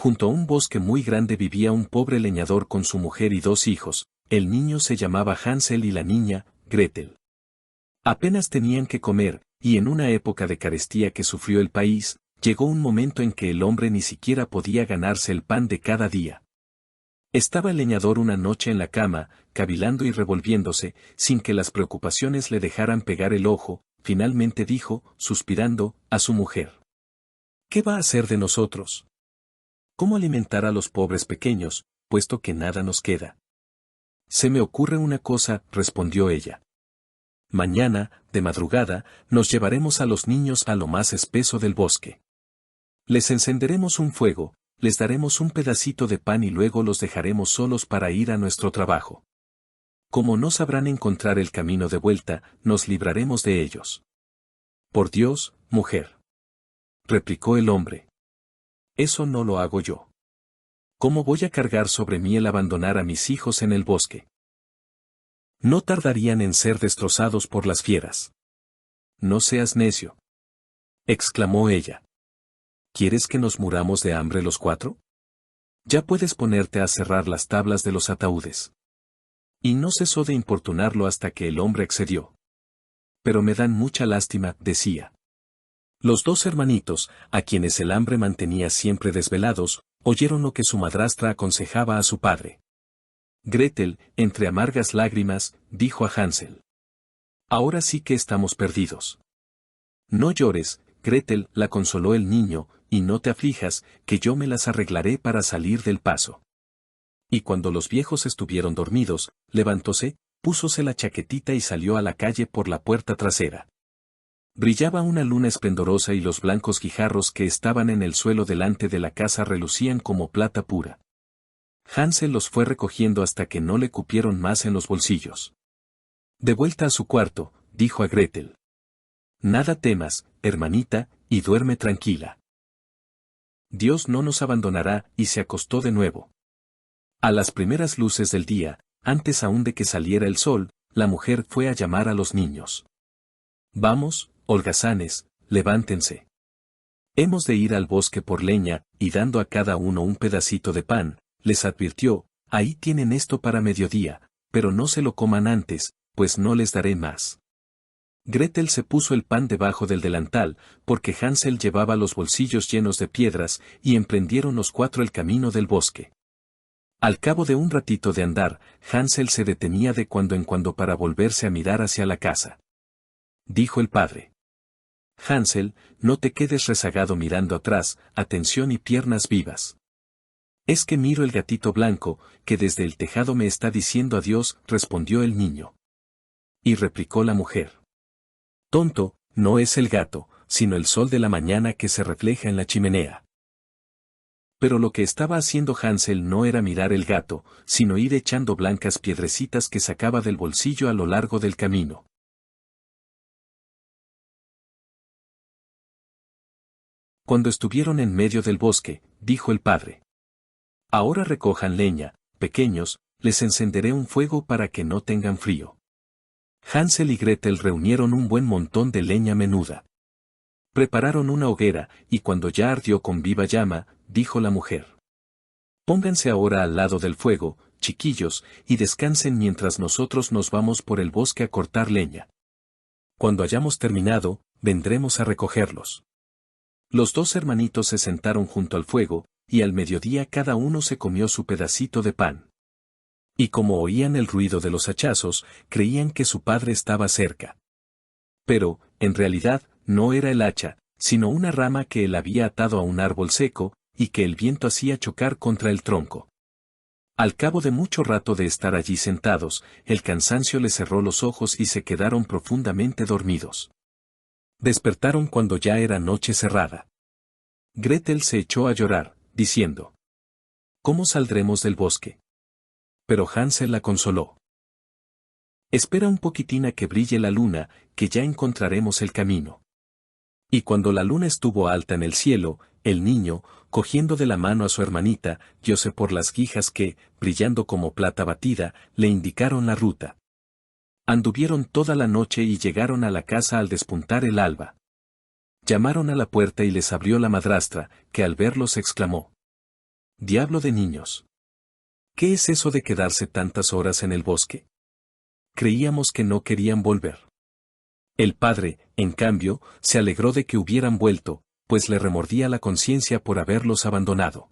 junto a un bosque muy grande vivía un pobre leñador con su mujer y 2 hijos. El niño se llamaba Hansel y la niña, Gretel. Apenas tenían que comer, y en una época de carestía que sufrió el país, llegó un momento en que el hombre ni siquiera podía ganarse el pan de cada día. Estaba el leñador una noche en la cama, cavilando y revolviéndose, sin que las preocupaciones le dejaran pegar el ojo. Finalmente dijo, suspirando, a su mujer: ¿Qué va a hacer de nosotros? ¿Cómo alimentar a los pobres pequeños, puesto que nada nos queda? Se me ocurre una cosa, respondió ella. Mañana, de madrugada, nos llevaremos a los niños a lo más espeso del bosque. Les encenderemos un fuego, les daremos un pedacito de pan y luego los dejaremos solos para ir a nuestro trabajo. Como no sabrán encontrar el camino de vuelta, nos libraremos de ellos. Por Dios, mujer, replicó el hombre. Eso no lo hago yo. ¿Cómo voy a cargar sobre mí el abandonar a mis hijos en el bosque? No tardarían en ser destrozados por las fieras. No seas necio, exclamó ella. ¿Quieres que nos muramos de hambre los 4? Ya puedes ponerte a cerrar las tablas de los ataúdes. Y no cesó de importunarlo hasta que el hombre accedió. Pero me dan mucha lástima, decía. Los 2 hermanitos, a quienes el hambre mantenía siempre desvelados, oyeron lo que su madrastra aconsejaba a su padre. Gretel, entre amargas lágrimas, dijo a Hansel: Ahora sí que estamos perdidos. No llores, Gretel, la consoló el niño, y no te aflijas, que yo me las arreglaré para salir del paso. Y cuando los viejos estuvieron dormidos, levantóse, púsose la chaquetita y salió a la calle por la puerta trasera. Brillaba una luna esplendorosa y los blancos guijarros que estaban en el suelo delante de la casa relucían como plata pura. Hansel los fue recogiendo hasta que no le cupieron más en los bolsillos. De vuelta a su cuarto, dijo a Gretel: Nada temas, hermanita, y duerme tranquila. Dios no nos abandonará, y se acostó de nuevo. A las primeras luces del día, antes aún de que saliera el sol, la mujer fue a llamar a los niños. Vamos, holgazanes, levántense. Hemos de ir al bosque por leña, y dando a cada uno un pedacito de pan, les advirtió: ahí tienen esto para mediodía, pero no se lo coman antes, pues no les daré más. Gretel se puso el pan debajo del delantal, porque Hansel llevaba los bolsillos llenos de piedras, y emprendieron los 4 el camino del bosque. Al cabo de un ratito de andar, Hansel se detenía de cuando en cuando para volverse a mirar hacia la casa. Dijo el padre: Hansel, no te quedes rezagado mirando atrás, atención y piernas vivas. Es que miro el gatito blanco, que desde el tejado me está diciendo adiós, respondió el niño. Y replicó la mujer: Tonto, no es el gato, sino el sol de la mañana que se refleja en la chimenea. Pero lo que estaba haciendo Hansel no era mirar el gato, sino ir echando blancas piedrecitas que sacaba del bolsillo a lo largo del camino. Cuando estuvieron en medio del bosque, dijo el padre: Ahora recojan leña, pequeños, les encenderé un fuego para que no tengan frío. Hansel y Gretel reunieron un buen montón de leña menuda. Prepararon una hoguera, y cuando ya ardió con viva llama, dijo la mujer: Pónganse ahora al lado del fuego, chiquillos, y descansen mientras nosotros nos vamos por el bosque a cortar leña. Cuando hayamos terminado, vendremos a recogerlos. Los 2 hermanitos se sentaron junto al fuego, y al mediodía cada uno se comió su pedacito de pan. Y como oían el ruido de los hachazos, creían que su padre estaba cerca. Pero, en realidad, no era el hacha, sino una rama que él había atado a un árbol seco, y que el viento hacía chocar contra el tronco. Al cabo de mucho rato de estar allí sentados, el cansancio les cerró los ojos y se quedaron profundamente dormidos. Despertaron cuando ya era noche cerrada. Gretel se echó a llorar, diciendo: ¿Cómo saldremos del bosque? Pero Hansel la consoló: Espera un poquitín a que brille la luna, que ya encontraremos el camino. Y cuando la luna estuvo alta en el cielo, el niño, cogiendo de la mano a su hermanita, guióse por las guijas que, brillando como plata batida, le indicaron la ruta. Anduvieron toda la noche y llegaron a la casa al despuntar el alba. Llamaron a la puerta y les abrió la madrastra, que al verlos exclamó: Diablo de niños. ¿Qué es eso de quedarse tantas horas en el bosque? Creíamos que no querían volver. El padre, en cambio, se alegró de que hubieran vuelto, pues le remordía la conciencia por haberlos abandonado.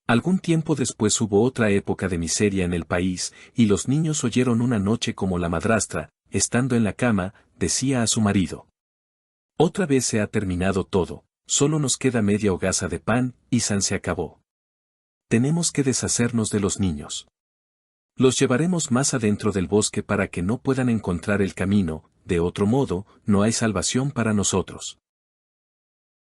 Algún tiempo después hubo otra época de miseria en el país, y los niños oyeron una noche como la madrastra, estando en la cama, decía a su marido: «Otra vez se ha terminado todo, solo nos queda media hogaza de pan, y san se acabó. Tenemos que deshacernos de los niños. Los llevaremos más adentro del bosque para que no puedan encontrar el camino, de otro modo, no hay salvación para nosotros».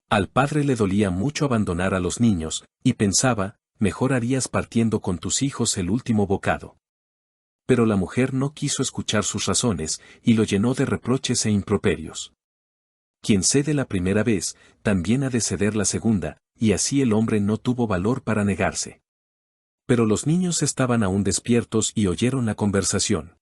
Al padre le dolía mucho abandonar a los niños, y pensaba: «Mejor harías partiendo con tus hijos el último bocado». Pero la mujer no quiso escuchar sus razones, y lo llenó de reproches e improperios. Quien cede la primera vez, también ha de ceder la segunda, y así el hombre no tuvo valor para negarse. Pero los niños estaban aún despiertos y oyeron la conversación.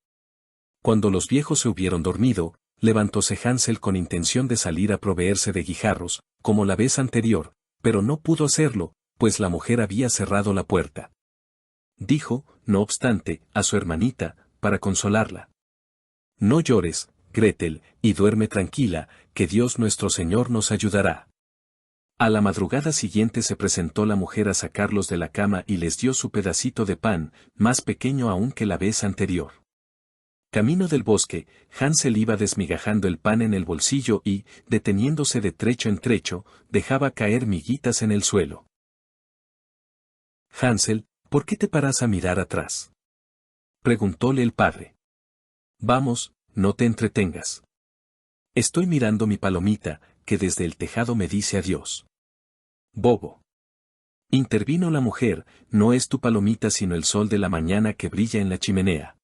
Cuando los viejos se hubieron dormido, levantóse Hansel con intención de salir a proveerse de guijarros, como la vez anterior, pero no pudo hacerlo, pues la mujer había cerrado la puerta. Dijo, no obstante, a su hermanita, para consolarla: «No llores, Gretel, y duerme tranquila, que Dios nuestro Señor nos ayudará». A la madrugada siguiente se presentó la mujer a sacarlos de la cama y les dio su pedacito de pan, más pequeño aún que la vez anterior. Camino del bosque, Hansel iba desmigajando el pan en el bolsillo y, deteniéndose de trecho en trecho, dejaba caer miguitas en el suelo. «Hansel, ¿por qué te paras a mirar atrás?», preguntóle el padre. «Vamos, no te entretengas. Estoy mirando mi palomita, que desde el tejado me dice adiós». «Bobo», intervino la mujer, «no es tu palomita sino el sol de la mañana que brilla en la chimenea».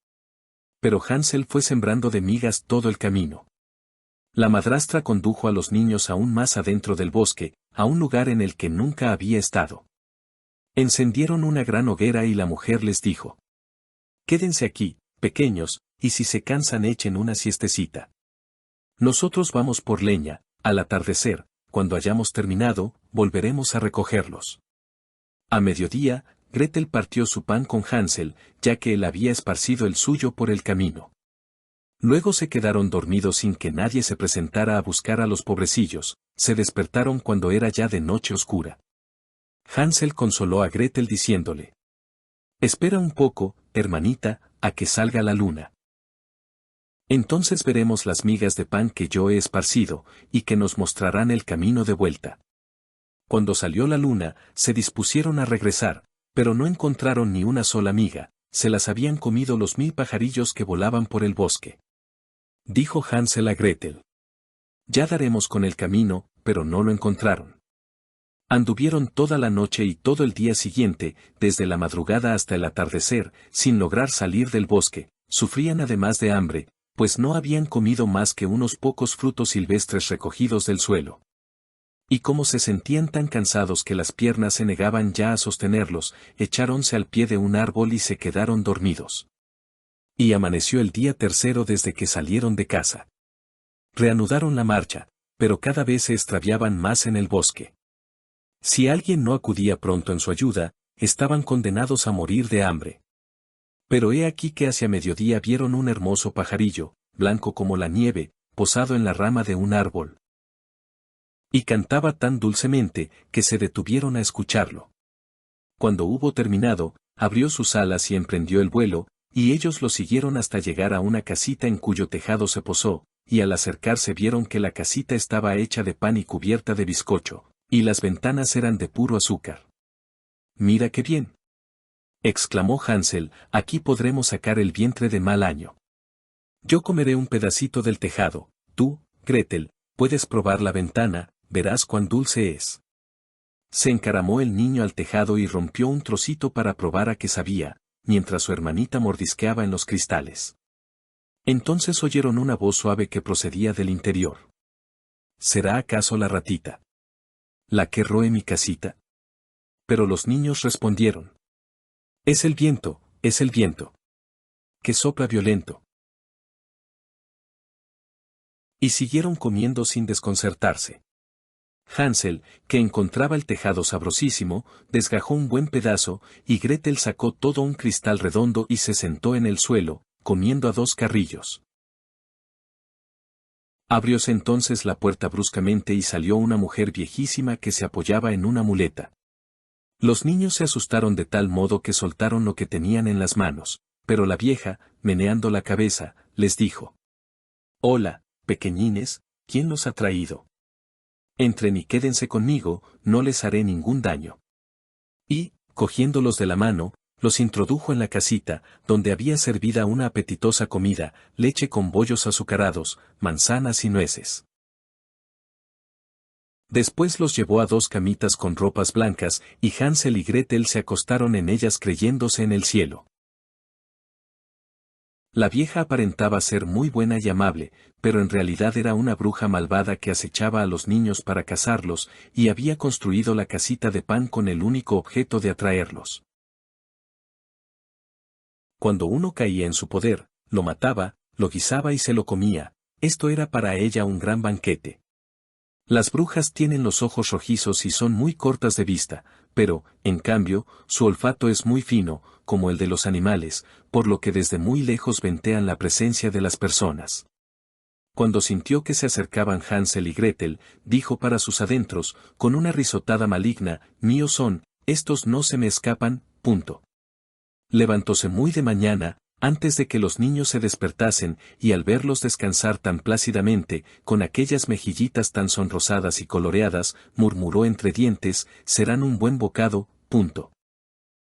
Pero Hansel fue sembrando de migas todo el camino. La madrastra condujo a los niños aún más adentro del bosque, a un lugar en el que nunca había estado. Encendieron una gran hoguera y la mujer les dijo: «Quédense aquí, pequeños, y si se cansan echen una siestecita. Nosotros vamos por leña, al atardecer, cuando hayamos terminado, volveremos a recogerlos». A mediodía, Gretel partió su pan con Hansel, ya que él había esparcido el suyo por el camino. Luego se quedaron dormidos sin que nadie se presentara a buscar a los pobrecillos, se despertaron cuando era ya de noche oscura. Hansel consoló a Gretel diciéndole: «Espera un poco, hermanita, a que salga la luna. Entonces veremos las migas de pan que yo he esparcido, y que nos mostrarán el camino de vuelta». Cuando salió la luna, se dispusieron a regresar, pero no encontraron ni una sola miga, se las habían comido los 1000 pajarillos que volaban por el bosque. Dijo Hansel a Gretel: «Ya daremos con el camino», pero no lo encontraron. Anduvieron toda la noche y todo el día siguiente, desde la madrugada hasta el atardecer, sin lograr salir del bosque. Sufrían además de hambre, pues no habían comido más que unos pocos frutos silvestres recogidos del suelo. Y como se sentían tan cansados que las piernas se negaban ya a sostenerlos, echáronse al pie de un árbol y se quedaron dormidos. Y amaneció el día tercero desde que salieron de casa. Reanudaron la marcha, pero cada vez se extraviaban más en el bosque. Si alguien no acudía pronto en su ayuda, estaban condenados a morir de hambre. Pero he aquí que hacia mediodía vieron un hermoso pajarillo, blanco como la nieve, posado en la rama de un árbol. Y cantaba tan dulcemente, que se detuvieron a escucharlo. Cuando hubo terminado, abrió sus alas y emprendió el vuelo, y ellos lo siguieron hasta llegar a una casita en cuyo tejado se posó, y al acercarse vieron que la casita estaba hecha de pan y cubierta de bizcocho, y las ventanas eran de puro azúcar. «Mira qué bien», exclamó Hansel, «aquí podremos sacar el vientre de mal año. Yo comeré un pedacito del tejado, tú, Gretel, puedes probar la ventana, verás cuán dulce es». Se encaramó el niño al tejado y rompió un trocito para probar a qué sabía, mientras su hermanita mordisqueaba en los cristales. Entonces oyeron una voz suave que procedía del interior. ¿Será acaso la ratita la que roe mi casita? Pero los niños respondieron: es el viento, que sopla violento. Y siguieron comiendo sin desconcertarse. Hansel, que encontraba el tejado sabrosísimo, desgajó un buen pedazo, y Gretel sacó todo un cristal redondo y se sentó en el suelo, comiendo a dos carrillos. Abrióse entonces la puerta bruscamente y salió una mujer viejísima que se apoyaba en una muleta. Los niños se asustaron de tal modo que soltaron lo que tenían en las manos, pero la vieja, meneando la cabeza, les dijo: «Hola, pequeñines, ¿quién los ha traído? Entren y quédense conmigo, no les haré ningún daño». Y, cogiéndolos de la mano, los introdujo en la casita, donde había servida una apetitosa comida, leche con bollos azucarados, manzanas y nueces. Después los llevó a dos camitas con ropas blancas, y Hansel y Gretel se acostaron en ellas creyéndose en el cielo. La vieja aparentaba ser muy buena y amable, pero en realidad era una bruja malvada que acechaba a los niños para cazarlos, y había construido la casita de pan con el único objeto de atraerlos. Cuando uno caía en su poder, lo mataba, lo guisaba y se lo comía. Esto era para ella un gran banquete. Las brujas tienen los ojos rojizos y son muy cortas de vista, pero, en cambio, su olfato es muy fino, como el de los animales, por lo que desde muy lejos ventean la presencia de las personas. Cuando sintió que se acercaban Hansel y Gretel, dijo para sus adentros, con una risotada maligna: «Míos son, estos no se me escapan». Levantóse muy de mañana, antes de que los niños se despertasen, y al verlos descansar tan plácidamente, con aquellas mejillitas tan sonrosadas y coloreadas, murmuró entre dientes: «Serán un buen bocado».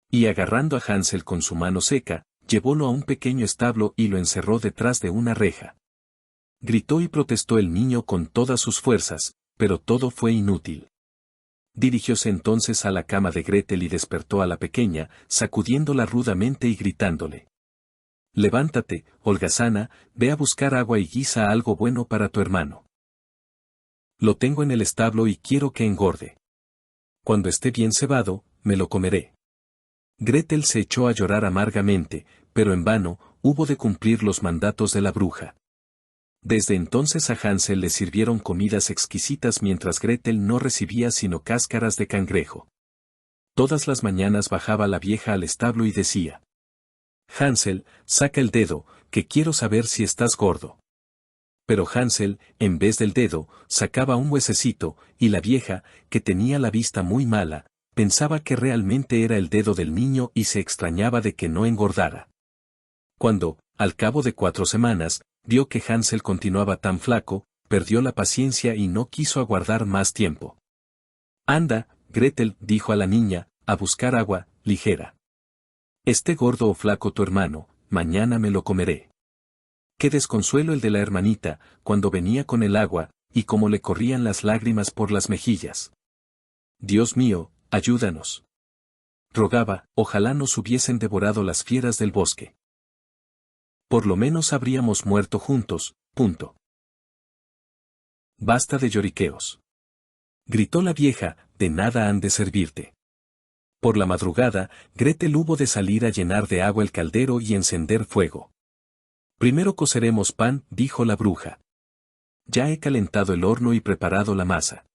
Y agarrando a Hansel con su mano seca, llevólo a un pequeño establo y lo encerró detrás de una reja. Gritó y protestó el niño con todas sus fuerzas, pero todo fue inútil. Dirigióse entonces a la cama de Gretel y despertó a la pequeña, sacudiéndola rudamente y gritándole: «Levántate, holgazana, ve a buscar agua y guisa algo bueno para tu hermano. Lo tengo en el establo y quiero que engorde. Cuando esté bien cebado, me lo comeré». Gretel se echó a llorar amargamente, pero en vano, hubo de cumplir los mandatos de la bruja. Desde entonces a Hansel le sirvieron comidas exquisitas mientras Gretel no recibía sino cáscaras de cangrejo. Todas las mañanas bajaba la vieja al establo y decía: «Hansel, saca el dedo, que quiero saber si estás gordo». Pero Hansel, en vez del dedo, sacaba un huesecito, y la vieja, que tenía la vista muy mala, pensaba que realmente era el dedo del niño y se extrañaba de que no engordara. Cuando, al cabo de 4 semanas, vio que Hansel continuaba tan flaco, perdió la paciencia y no quiso aguardar más tiempo. «Anda, Gretel», dijo a la niña, «a buscar agua, ligera. Esté gordo o flaco tu hermano, mañana me lo comeré». Qué desconsuelo el de la hermanita, cuando venía con el agua, y cómo le corrían las lágrimas por las mejillas. «Dios mío, ayúdanos», rogaba, «ojalá nos hubiesen devorado las fieras del bosque. Por lo menos habríamos muerto juntos». «Basta de lloriqueos», gritó la vieja, «de nada han de servirte». Por la madrugada, Gretel hubo de salir a llenar de agua el caldero y encender fuego. «Primero coceremos pan», dijo la bruja. «Ya he calentado el horno y preparado la masa».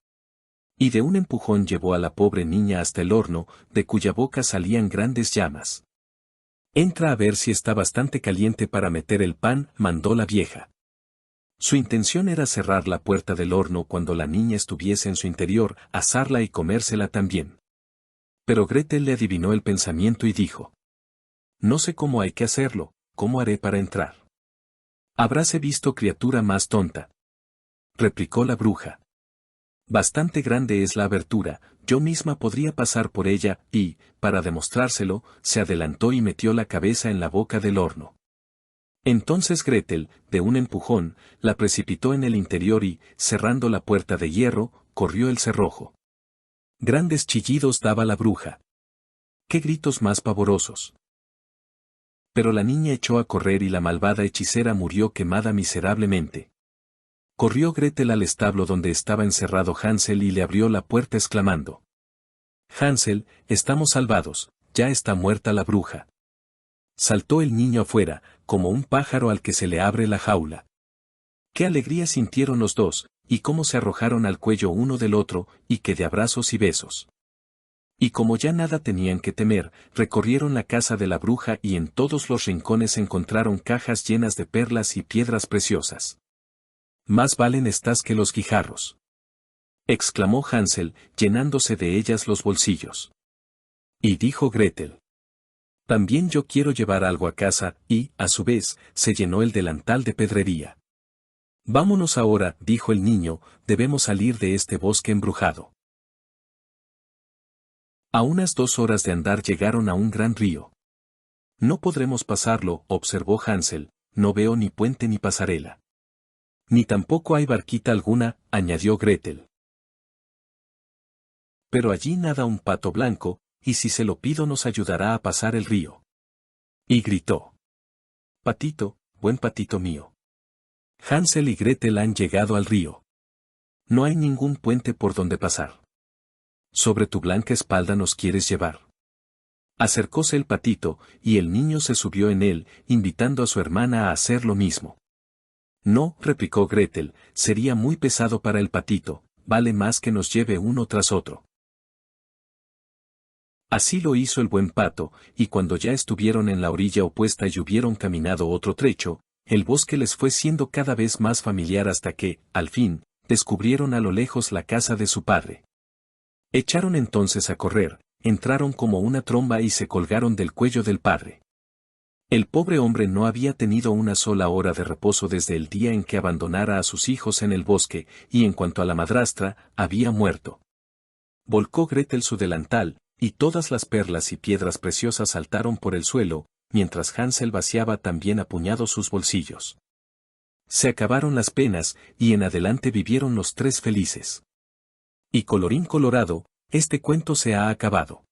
Y de un empujón llevó a la pobre niña hasta el horno, de cuya boca salían grandes llamas. «Entra a ver si está bastante caliente para meter el pan», mandó la vieja. Su intención era cerrar la puerta del horno cuando la niña estuviese en su interior, asarla y comérsela también. Pero Gretel le adivinó el pensamiento y dijo: «No sé cómo hay que hacerlo, ¿cómo haré para entrar?». «Habráse visto criatura más tonta», replicó la bruja. «Bastante grande es la abertura, yo misma podría pasar por ella», y, para demostrárselo, se adelantó y metió la cabeza en la boca del horno. Entonces Gretel, de un empujón, la precipitó en el interior y, cerrando la puerta de hierro, corrió el cerrojo. Grandes chillidos daba la bruja. ¡Qué gritos más pavorosos! Pero la niña echó a correr y la malvada hechicera murió quemada miserablemente. Corrió Gretel al establo donde estaba encerrado Hansel y le abrió la puerta exclamando: «Hansel, estamos salvados, ya está muerta la bruja». Saltó el niño afuera, como un pájaro al que se le abre la jaula. Qué alegría sintieron los dos, y cómo se arrojaron al cuello uno del otro, y que de abrazos y besos. Y como ya nada tenían que temer, recorrieron la casa de la bruja y en todos los rincones encontraron cajas llenas de perlas y piedras preciosas. Más valen estas que los guijarros, exclamó Hansel, llenándose de ellas los bolsillos. Y dijo Gretel: también yo quiero llevar algo a casa, y, a su vez, se llenó el delantal de pedrería. Vámonos ahora, dijo el niño, debemos salir de este bosque embrujado. A unas 2 horas de andar llegaron a un gran río. No podremos pasarlo, observó Hansel, no veo ni puente ni pasarela. Ni tampoco hay barquita alguna, añadió Gretel. Pero allí nada un pato blanco, y si se lo pido nos ayudará a pasar el río. Y gritó: patito, buen patito mío. Hansel y Gretel han llegado al río. No hay ningún puente por donde pasar. Sobre tu blanca espalda nos quieres llevar. Acercóse el patito, y el niño se subió en él, invitando a su hermana a hacer lo mismo. No, replicó Gretel, sería muy pesado para el patito, vale más que nos lleve uno tras otro. Así lo hizo el buen pato, y cuando ya estuvieron en la orilla opuesta y hubieron caminado otro trecho, el bosque les fue siendo cada vez más familiar hasta que, al fin, descubrieron a lo lejos la casa de su padre. Echaron entonces a correr, entraron como una tromba y se colgaron del cuello del padre. El pobre hombre no había tenido una sola hora de reposo desde el día en que abandonara a sus hijos en el bosque, y en cuanto a la madrastra, había muerto. Volcó Gretel su delantal, y todas las perlas y piedras preciosas saltaron por el suelo, mientras Hansel vaciaba también a puñados sus bolsillos. Se acabaron las penas, y en adelante vivieron los 3 felices. Y colorín colorado, este cuento se ha acabado.